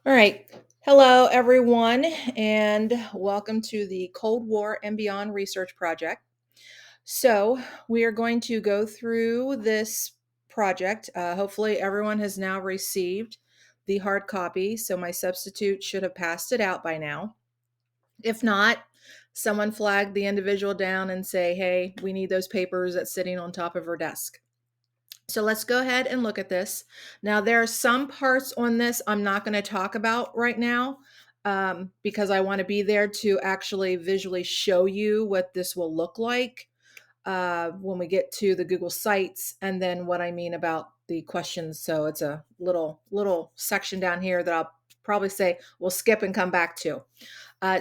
All right. Hello, everyone, and welcome to the Cold War and Beyond Research Project. So, we are going to go through this project. Hopefully, everyone has now received the hard copy, so my substitute should have passed it out by now. If not, someone flag the individual down and say, hey, we need those papers that's sitting on top of her desk. So let's go ahead and look at this. Now, there are some parts on this I'm not going to talk about right now because I want to be there to actually visually show you what this will look like when we get to the Google Sites and then what I mean about the questions. So it's a little section down here that I'll probably say we'll skip and come back to.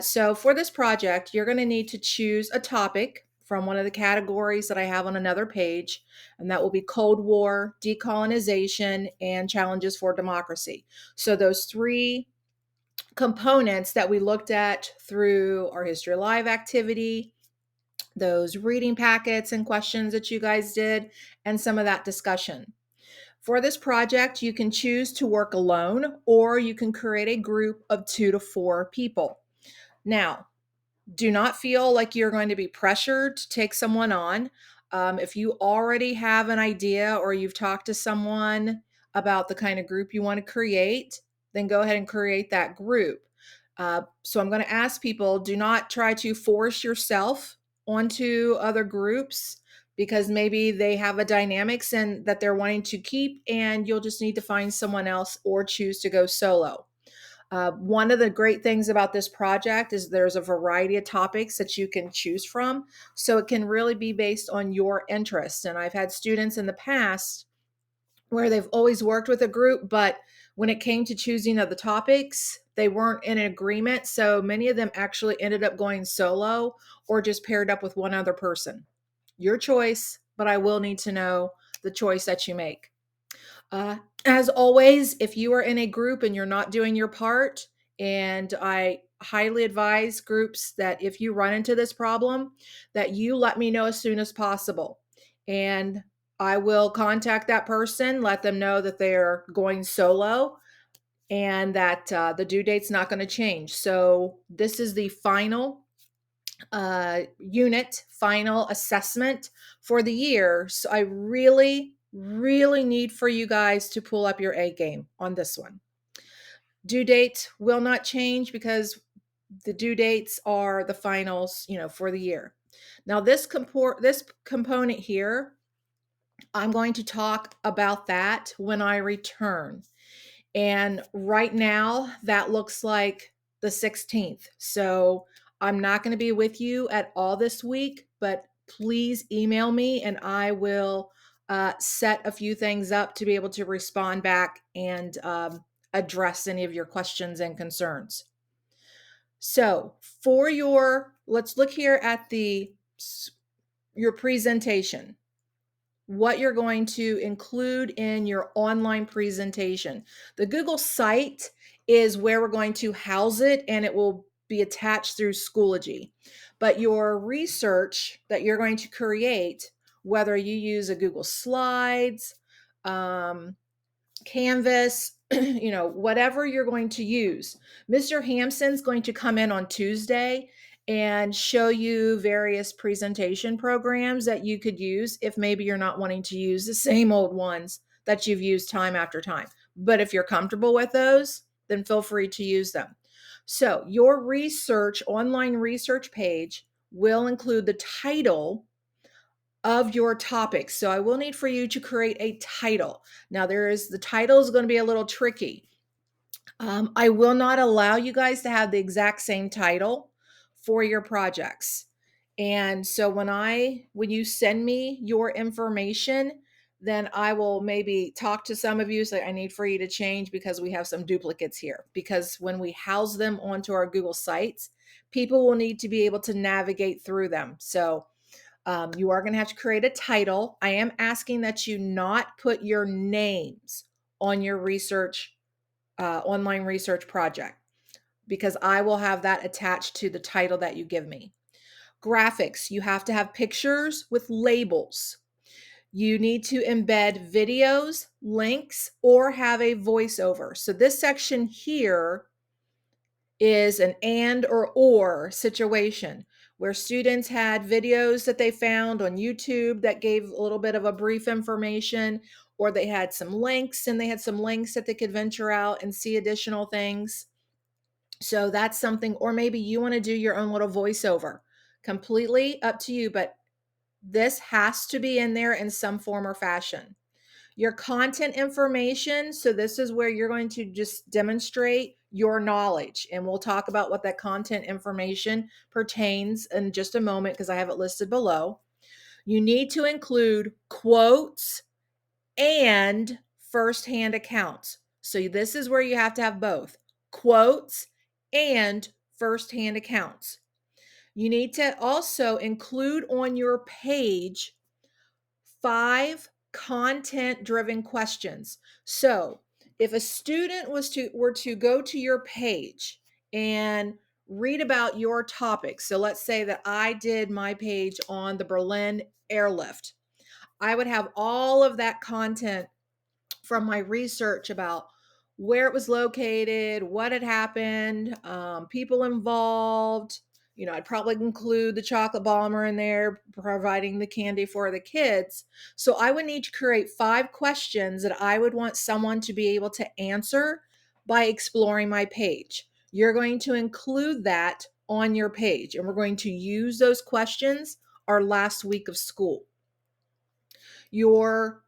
So for this project, you're going to need to choose a topic from one of the categories that I have on another page, and that will be Cold War, decolonization, and challenges for democracy. So those three components that we looked at through our History Live activity, those reading packets and questions that you guys did, and some of that discussion. For this project, you can choose to work alone, or you can create a group of 2 to 4 people. Now, do not feel like you're going to be pressured to take someone on. If you already have an idea or you've talked to someone about the kind of group you want to create, then go ahead and create that group. So I'm going to ask people, do not try to force yourself onto other groups because maybe they have a dynamics and that they're wanting to keep, and you'll just need to find someone else or choose to go solo. One of the great things about this project is there's a variety of topics that you can choose from. So it can really be based on your interests. And I've had students in the past where they've always worked with a group, but when it came to choosing of the topics, they weren't in agreement. So many of them actually ended up going solo or just paired up with one other person. Your choice, but I will need to know the choice that you make. Uh, as always, if you are in a group and you're not doing your part, and I highly advise groups that if you run into this problem, that you let me know as soon as possible. And I will contact that person, let them know that they're going solo and that the due date's not going to change. So this is the final unit, final assessment for the year. So I really need for you guys to pull up your A game on this one. Due date will not change because the due dates are the finals, for the year. Now this component here, I'm going to talk about that when I return. And right now, that looks like the 16th. So I'm not going to be with you at all this week, but please email me and I will set a few things up to be able to respond back and address any of your questions and concerns. So let's look here at your presentation, what you're going to include in your online presentation. The Google site is where we're going to house it, and it will be attached through Schoology. But your research that you're going to create, whether you use a Google Slides, Canvas, whatever you're going to use. Mr. Hampson's going to come in on Tuesday and show you various presentation programs that you could use if maybe you're not wanting to use the same old ones that you've used time after time. But if you're comfortable with those, then feel free to use them. So your online research page will include the title of your topic. So I will need for you to create a title. Now the title is going to be a little tricky. I will not allow you guys to have the exact same title for your projects. And so when you send me your information, then I will maybe talk to some of you, say I need for you to change because we have some duplicates here. Because when we house them onto our Google Sites, people will need to be able to navigate through them. So you are going to have to create a title. I am asking that you not put your names on your online research project, because I will have that attached to the title that you give me. Graphics, you have to have pictures with labels. You need to embed videos, links, or have a voiceover. So this section here is an and or situation where students had videos that they found on YouTube that gave a little bit of a brief information, or they had some links and they had some links that they could venture out and see additional things. So that's something, or maybe you want to do your own little voiceover. Completely up to you, but this has to be in there in some form or fashion. Your content information. So this is where you're going to just demonstrate your knowledge. And we'll talk about what that content information pertains in just a moment because I have it listed below. You need to include quotes and firsthand accounts. So this is where you have to have both quotes and firsthand accounts. You need to also include on your page 5 content driven questions. So, if a student were to go to your page and read about your topic. So let's say that I did my page on the Berlin airlift. I would have all of that content from my research about where it was located, what had happened, people involved. I'd probably include the chocolate bomber in there, providing the candy for the kids. So I would need to create 5 questions that I would want someone to be able to answer by exploring my page. You're going to include that on your page, and we're going to use those questions our last week of school. Your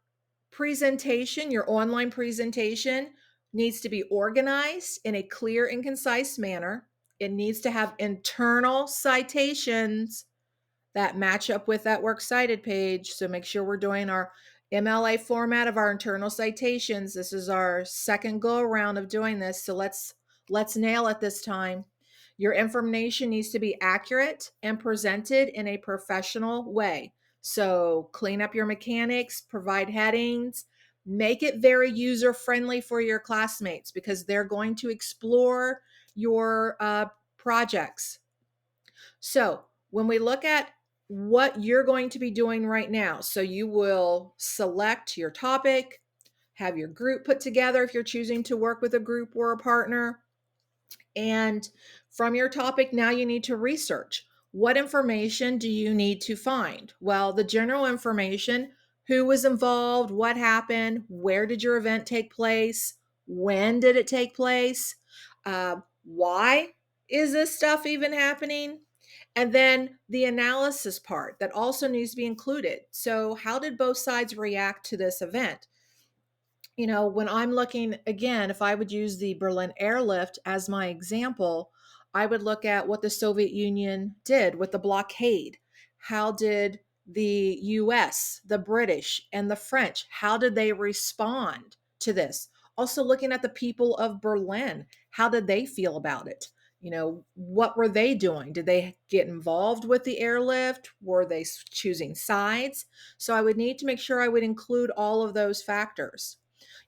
presentation, your online presentation needs to be organized in a clear and concise manner. It needs to have internal citations that match up with that works cited page. So make sure we're doing our MLA format of our internal citations. This is our second go around of doing this. So let's nail it this time. Your information needs to be accurate and presented in a professional way. So clean up your mechanics, provide headings, make it very user friendly for your classmates because they're going to explore your projects. So when we look at what you're going to be doing right now, so you will select your topic, have your group put together if you're choosing to work with a group or a partner. And from your topic, now you need to research. What information do you need to find? Well, the general information: who was involved, what happened, where did your event take place, when did it take place, why is this stuff even happening? And then the analysis part that also needs to be included. So, how did both sides react to this event? When I'm looking again, if I would use the Berlin airlift as my example, I would look at what the Soviet Union did with the blockade. How did the US, the British, and the French, how did they respond to this? Also looking at the people of Berlin, how did they feel about it? What were they doing? Did they get involved with the airlift? Were they choosing sides? So I would need to make sure I would include all of those factors.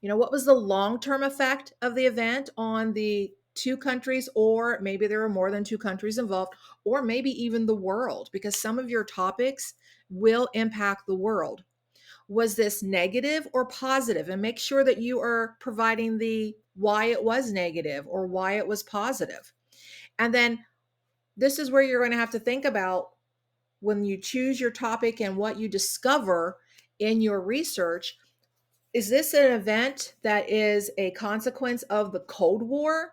What was the long-term effect of the event on the 2 countries, or maybe there were more than 2 countries involved, or maybe even the world, because some of your topics will impact the world. Was this negative or positive? And make sure that you are providing the why it was negative or why it was positive. And then this is where you're going to have to think about when you choose your topic and what you discover in your research. Is this an event that is a consequence of the Cold War?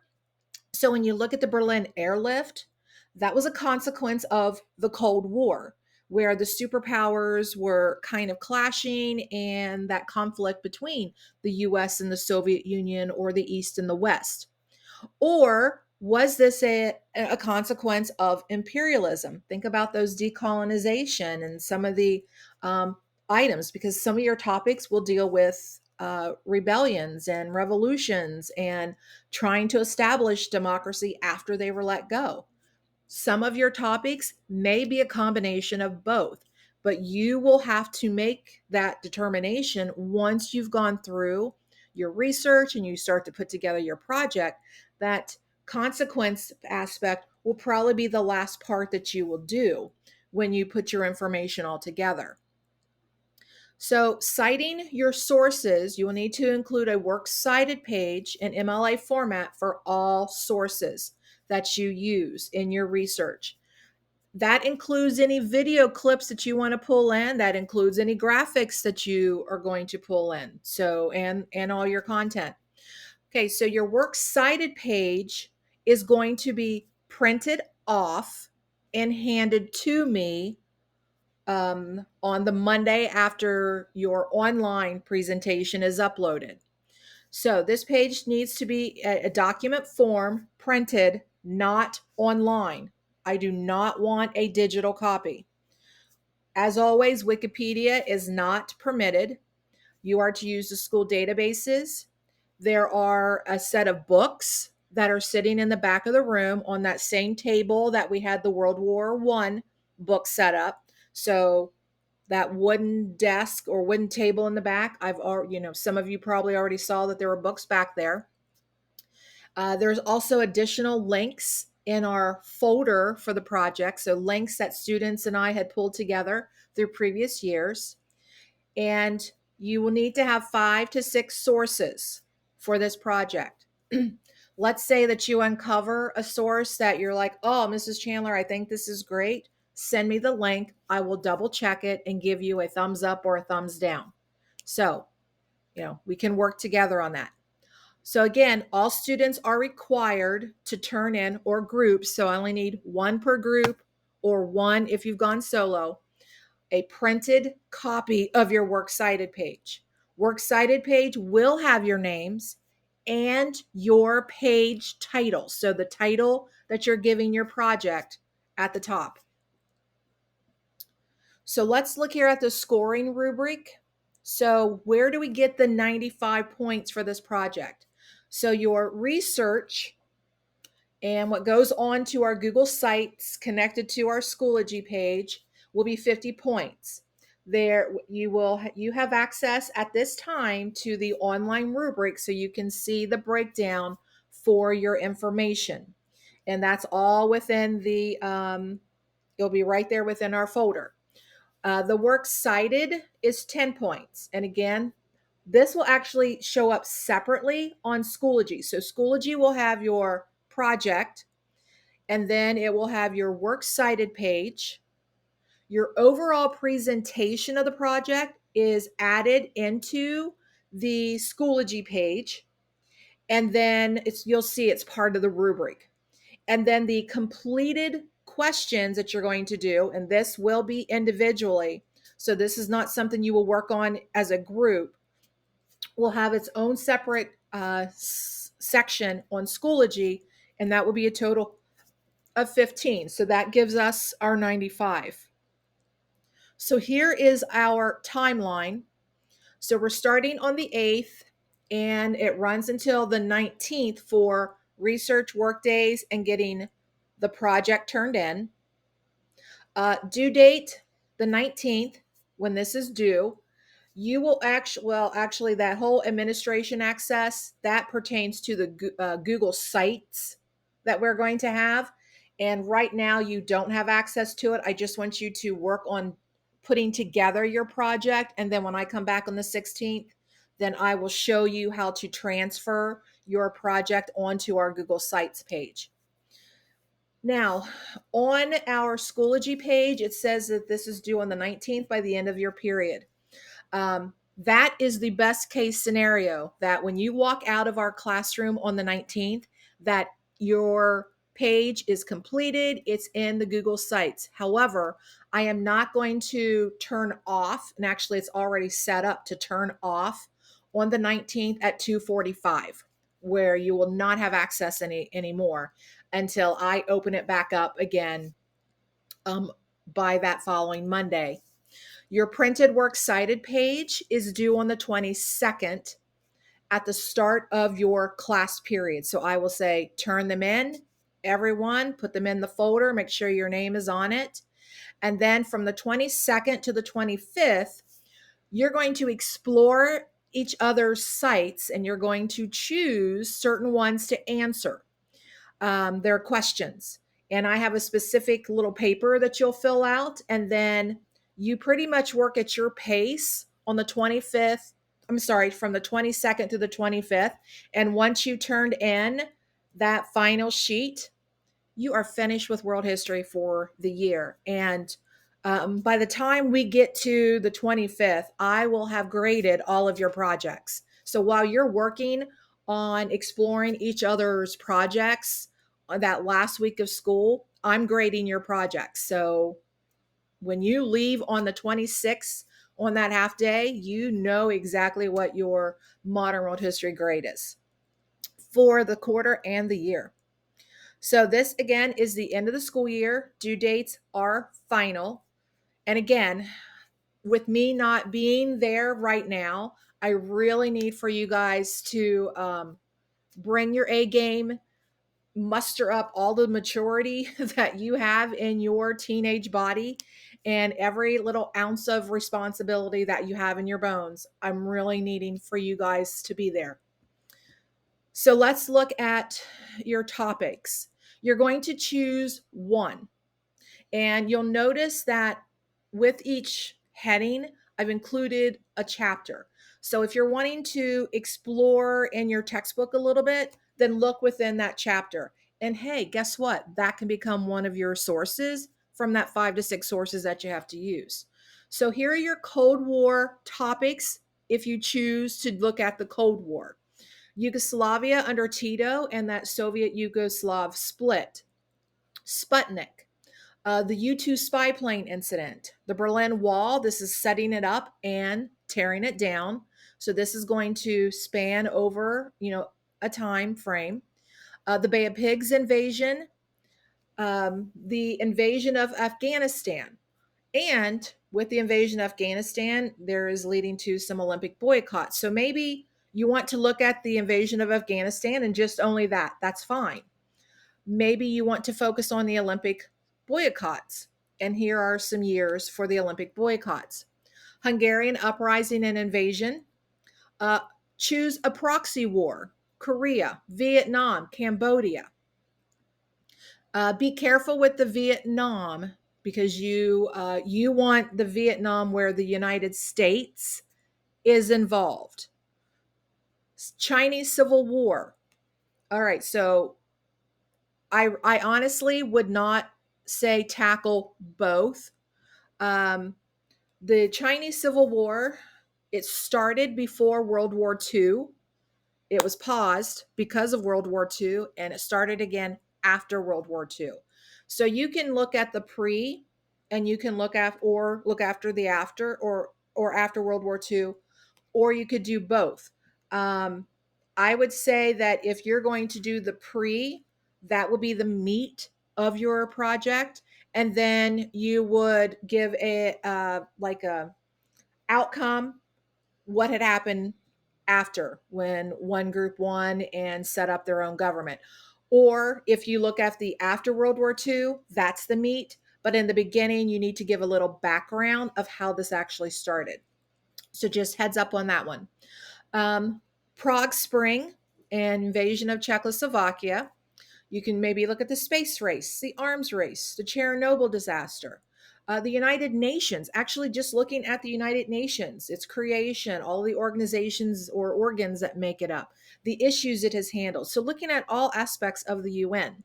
So when you look at the Berlin airlift, that was a consequence of the Cold War, where the superpowers were kind of clashing and that conflict between the US and the Soviet Union, or the East and the West. Or was this a consequence of imperialism? Think about those decolonization and some of the items, because some of your topics will deal with rebellions and revolutions and trying to establish democracy after they were let go. Some of your topics may be a combination of both, but you will have to make that determination once you've gone through your research and you start to put together your project. That consequence aspect will probably be the last part that you will do when you put your information all together. So, citing your sources, you will need to include a works cited page in MLA format for all sources that you use in your research. That includes any video clips that you want to pull in, that includes any graphics that you are going to pull in. So, and all your content. Okay, so your works cited page is going to be printed off and handed to me on the Monday after your online presentation is uploaded. So this page needs to be a document form printed, not online. I do not want a digital copy. As always, Wikipedia is not permitted. You are to use the school databases. There are a set of books that are sitting in the back of the room on that same table that we had the World War I book set up. So that wooden desk or wooden table in the back, I've already, some of you probably already saw that there were books back there. There's also additional links in our folder for the project. So links that students and I had pulled together through previous years. And you will need to have 5 to 6 sources for this project. Let's say that you uncover a source that you're like, oh, Mrs. Chandler, I think this is great. Send me the link. I will double check it and give you a thumbs up or a thumbs down. So, we can work together on that. So again, all students are required to turn in, or groups, so I only need one per group or one if you've gone solo, a printed copy of your works cited page. Works cited page will have your names and your page title. So the title that you're giving your project at the top. So let's look here at the scoring rubric. So where do we get the 95 points for this project? So your research and what goes on to our Google Sites connected to our Schoology page will be 50 points. There you have access at this time to the online rubric so you can see the breakdown for your information. And that's all within the it'll be right there within our folder. The works cited is 10 points. And again, this will actually show up separately on Schoology. So Schoology will have your project, and then it will have your works cited page. Your overall presentation of the project is added into the Schoology page, and then you'll see it's part of the rubric. And then the completed questions that you're going to do, and this will be individually, so this is not something you will work on as a group, will have its own separate section on Schoology, and that will be a total of 15. So that gives us our 95. So here is our timeline. So we're starting on the 8th, and it runs until the 19th for research work days and getting the project turned in. Due date, the 19th, when this is due. You will actually, that whole administration access, that pertains to the Google Sites that we're going to have. And right now you don't have access to it. I just want you to work on putting together your project. And then when I come back on the 16th, then I will show you how to transfer your project onto our Google Sites page. Now, on our Schoology page, it says that this is due on the 19th by the end of your period. That is the best case scenario, that when you walk out of our classroom on the 19th, that your page is completed, it's in the Google Sites. However, I am not going to turn off, and actually it's already set up to turn off on the 19th at 2:45, where you will not have access anymore until I open it back up again by that following Monday. Your printed works cited page is due on the 22nd at the start of your class period. So I will say, turn them in, everyone, put them in the folder, make sure your name is on it. And then from the 22nd to the 25th, you're going to explore each other's sites, and you're going to choose certain ones to answer their questions. And I have a specific little paper that you'll fill out, and then you pretty much work at your pace on the 25th. I'm sorry, from the 22nd to the 25th. And once you turned in that final sheet, you are finished with world history for the year. And by the time we get to the 25th, I will have graded all of your projects. So while you're working on exploring each other's projects on that last week of school, I'm grading your projects. So when you leave on the 26th on that half day, you know exactly what your modern world history grade is for the quarter and the year. So this again is the end of the school year. Due dates are final. And again, with me not being there right now, I really need for you guys to bring your A game, muster up all the maturity that you have in your teenage body and every little ounce of responsibility that you have in your bones. I'm really needing for you guys to be there. So let's look at your topics. You're going to choose one. And you'll notice that with each heading, I've included a chapter. So if you're wanting to explore in your textbook a little bit, then look within that chapter. And hey, guess what? That can become one of your sources from that 5 to 6 sources that you have to use. So here are your Cold War topics if you choose to look at the Cold War. Yugoslavia under Tito and that Soviet Yugoslav split. Sputnik, the U-2 spy plane incident, the Berlin Wall. This is setting it up and tearing it down. So this is going to span over, a time frame. The Bay of Pigs invasion, the invasion of Afghanistan. And with the invasion of Afghanistan, there is leading to some Olympic boycotts. So maybe you want to look at the invasion of Afghanistan and just only that. That's fine. Maybe you want to focus on the Olympic boycotts. And here are some years for the Olympic boycotts. Hungarian uprising and invasion. Uh, choose a proxy war. Korea, Vietnam, Cambodia. Be careful with the Vietnam because you want the Vietnam where the United States is involved. Chinese Civil War. All right, so I honestly would not say tackle both. Um, the Chinese Civil War, it started before World War II. It was paused because of World War II, and it started again after World War II. So you can look at the pre, and you can look at or look after the after, or after World War II, or you could do both. Um, I would say that if you're going to do the pre, that would be the meat of your project, and then you would give a like a outcome, what had happened after when one group won and set up their own government. Or if you look at the after World War II, that's the meat. But in the beginning, you need to give a little background of how this actually started. So just heads up on that one. Um, Prague Spring and invasion of Czechoslovakia. You can maybe look at the space race, the arms race, the Chernobyl disaster, the United Nations, actually just looking at the United Nations, its creation, all the organizations or organs that make it up, the issues it has handled. So looking at all aspects of the UN.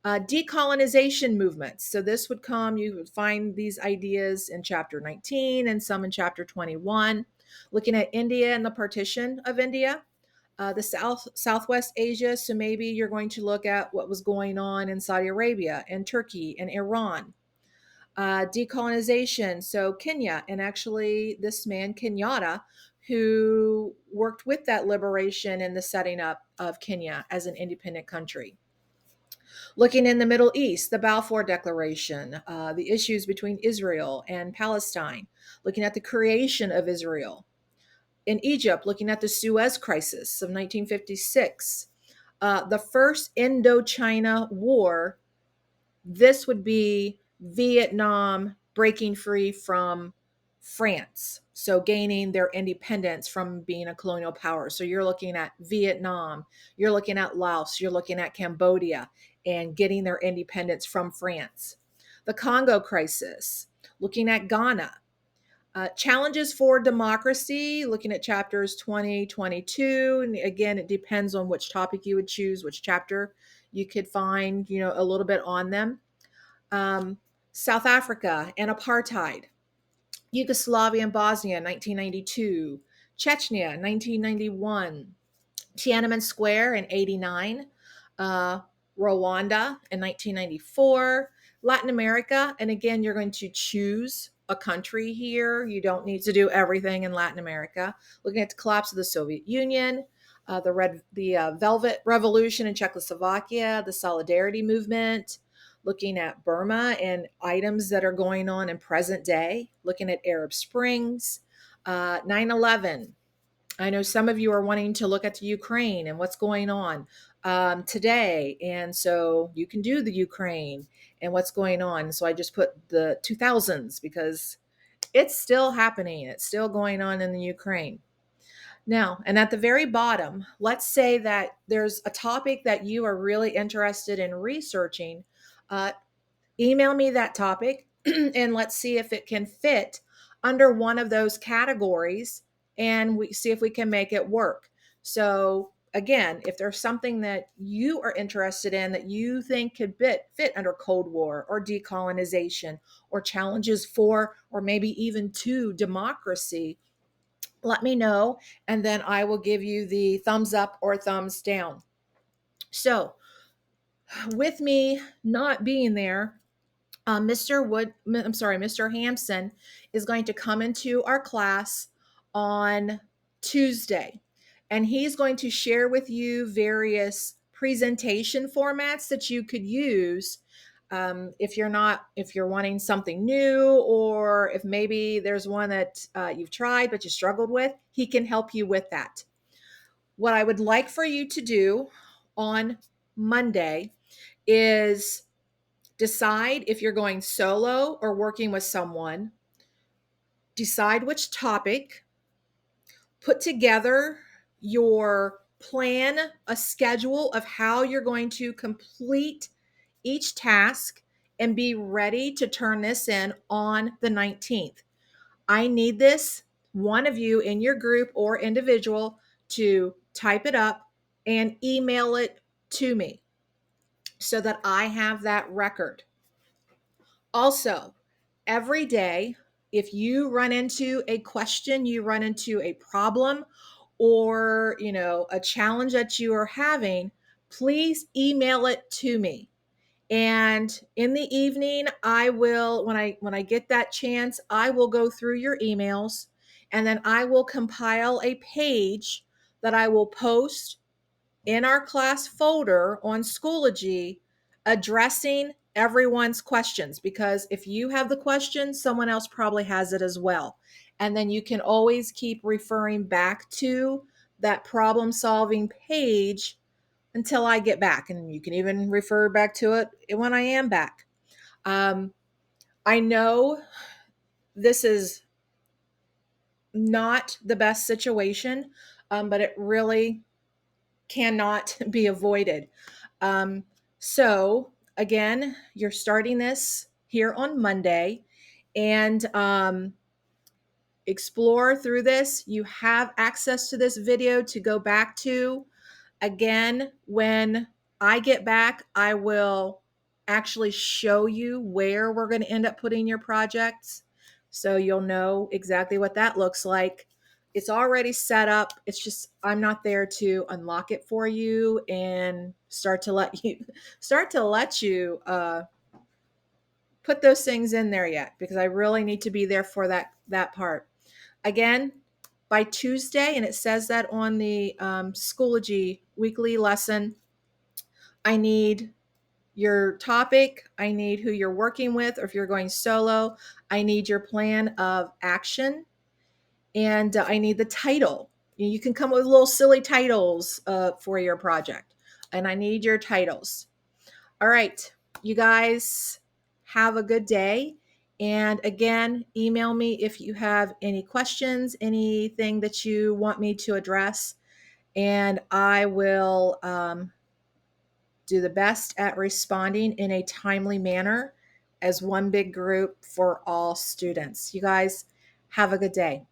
Decolonization movements. So this would come, you would find these ideas in chapter 19 and some in chapter 21. Looking at India and the partition of India, the Southwest Asia. So maybe you're going to look at what was going on in Saudi Arabia and Turkey and Iran. Decolonization. So Kenya, and actually this man Kenyatta, who worked with that liberation and the setting up of Kenya as an independent country. Looking in the Middle East, the Balfour Declaration, the issues between Israel and Palestine, looking at the creation of Israel. In Egypt, looking at the Suez Crisis of 1956, the first Indochina War, this would be Vietnam breaking free from France, so gaining their independence from being a colonial power. So you're looking at Vietnam, you're looking at Laos, you're looking at Cambodia, and getting their independence from France. The Congo crisis, looking at Ghana, Challenges for democracy, looking at chapters 20, 22. And again, it depends on which topic you would choose, which chapter you could find, a little bit on them. Um, South Africa and apartheid. Yugoslavia and Bosnia, 1992. Chechnya, 1991. Tiananmen Square in 89, Rwanda in 1994, Latin America. And again, you're going to choose a country here. You don't need to do everything in Latin America. Looking at the collapse of the Soviet Union, the Velvet Revolution in Czechoslovakia, the Solidarity Movement, looking at Burma and items that are going on in present day, looking at Arab Springs, 9/11. I know some of you are wanting to look at the Ukraine and what's going on today. And so you can do the Ukraine and what's going on. So I just put the 2000s because it's still happening. It's still going on in the Ukraine. Now, and at the very bottom, let's say that there's a topic that you are really interested in researching. Uh, Email me that topic and let's see if it can fit under one of those categories and we see if we can make it work. So again, if there's something that you are interested in that you think could fit under Cold War or decolonization or challenges for or maybe even to democracy, let me know and then I will give you the thumbs up or thumbs down. So with me not being there, Mr. Hampson is going to come into our class on Tuesday, and he's going to share with you various presentation formats that you could use if you're wanting something new, or if maybe there's one that you've tried but you struggled with. He can help you with that. What I would like for you to do on Monday is decide if you're going solo or working with someone. Decide which topic. Put together your plan, a schedule of how you're going to complete each task, and be ready to turn this in on the 19th. I need this, one of you in your group or individual, to type it up and email it to me so that I have that record. Also, every day, if you run into a question, you run into a problem, or a challenge that you are having, please email it to me. And in the evening, I will, when I get that chance, I will go through your emails, and then I will compile a page that I will post in our class folder on Schoology addressing everyone's questions, because if you have the question, someone else probably has it as well. And then you can always keep referring back to that problem solving page until I get back. And you can even refer back to it when I am back. I know this is not the best situation, but it really cannot be avoided. Um, so, again, you're starting this here on Monday, and explore through this. You have access to this video to go back to. Again, when I get back, I will actually show you where we're going to end up putting your projects. So you'll know exactly what that looks like. It's already set up. It's just I'm not there to unlock it for you and start to let you put those things in there yet, because I really need to be there for that part. Again, by Tuesday, and it says that on the Schoology weekly lesson, I need your topic, I need who you're working with, or if you're going solo, I need your plan of action, and I need the title. You can come up with little silly titles for your project, and I need your titles. All right, you guys have a good day. And again, email me if you have any questions, anything that you want me to address, and I will do the best at responding in a timely manner as one big group for all students. You guys Have a good day.